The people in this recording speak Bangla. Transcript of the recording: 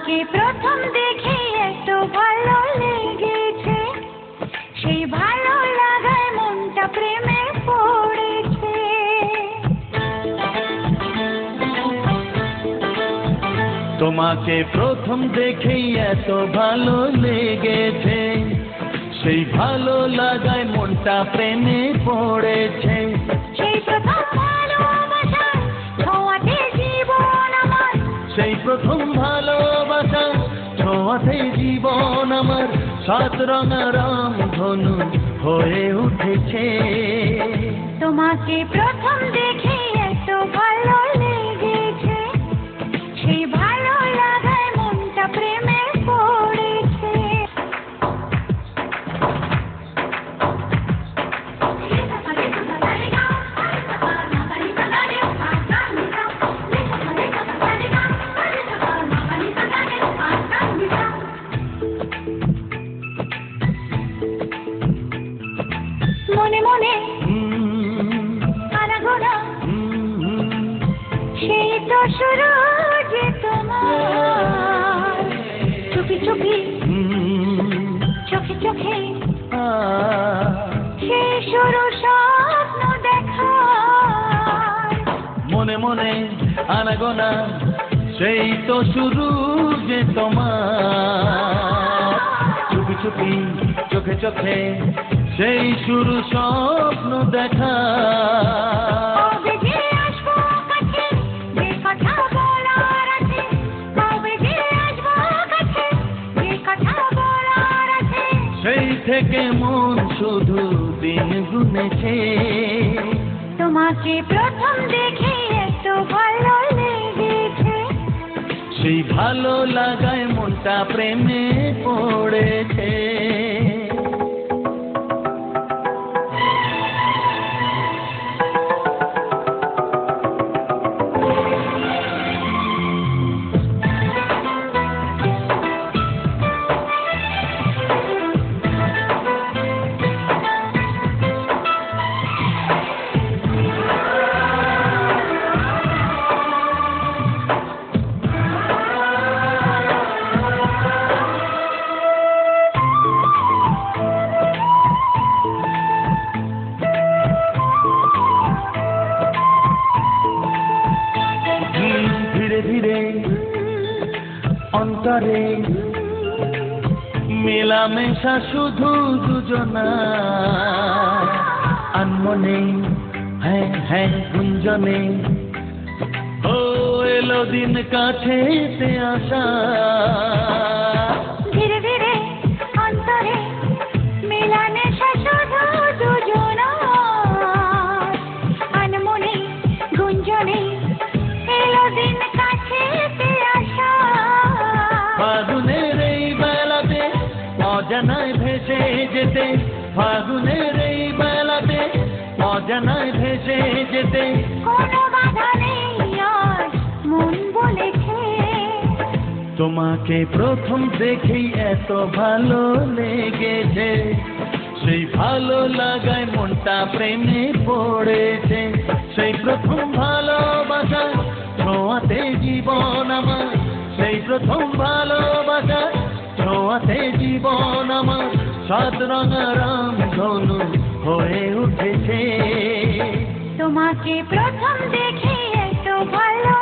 তোমাকে প্রথম দেখে এত ভালো লেগেছে, সেই ভালো লাগায় মনটা প্রেমে পড়েছে। তোমাকে প্রথম দেখেই এত ভালো লেগেছে, সেই ভালো লাগায় মনটা প্রেমে পড়েছে। সেই প্রথম ভালোবাসা ছোঁয়াতে জীবন আমার, সেই প্রথম ভালোবাসা ছোঁয়াতে জীবন আমার, সাত রঙা রামধনু হয়ে উঠেছে। তোমাকে প্রথম দেখে এত ভালো লেগেছে, সেই ভালো লাগায় মনটা প্রেমে পড়েছে। মনে মনে আনাগোনা, সেই তো শুরু যে তোমার, চুপি চুপি চোখে চোখে, সেই শুরু স্বপ্ন দেখা। মনে মনে আনাগোনা, সেই তো শুরু যে তোমার, চুপি চুপি চোখে চোখে, সেই শুরু স্বপ্ন দেখা। কবে যে আসবো কাছে, যে কথা বলার আছে, কবে যে আসবো কাছে, যে কথা বলার আছে। সেই থেকে মন শুধু দিন গুনেছে। তোমাকে প্রথম দেখে এত ভালো লেগেছে, সেই ভালো লাগায় মনটা প্রেমে পড়েছে। ধীরে ধীরে অন্তরে মেলামেশা শুধু দুজনার, আনমনে হ্যাঁ হ্যাঁ গুঞ্জনে, ও এলো দিন কাছেতে আসা। ধীরে ধীরে অন্তরে মেলামেশা শুধু দুজনার, আনমনে গুঞ্জনে, এলো দিন কাছেতে আসা। ফাগুনের এই বেলাতে অজানায় ভেসে যেতে, ফাগুনের এই বেলাতে অজানায় ভেসে যেতে, কোনো বাধা নেই আজ মন বলেছে। তোমাকে প্রথম দেখেই এত ভালো লেগেছে, সেই ভালো লাগায় মনটা প্রেমে পড়েছে। সেই প্রথম ভালোবাসা ছোঁয়াতে জীবন আমার, সেই প্রথম ভালোবাসা ছোঁয়াতে জীবন আমার, সাত রঙা রামধনু হয়ে উঠেছে। তোমাকে প্রথম দেখে এত ভালো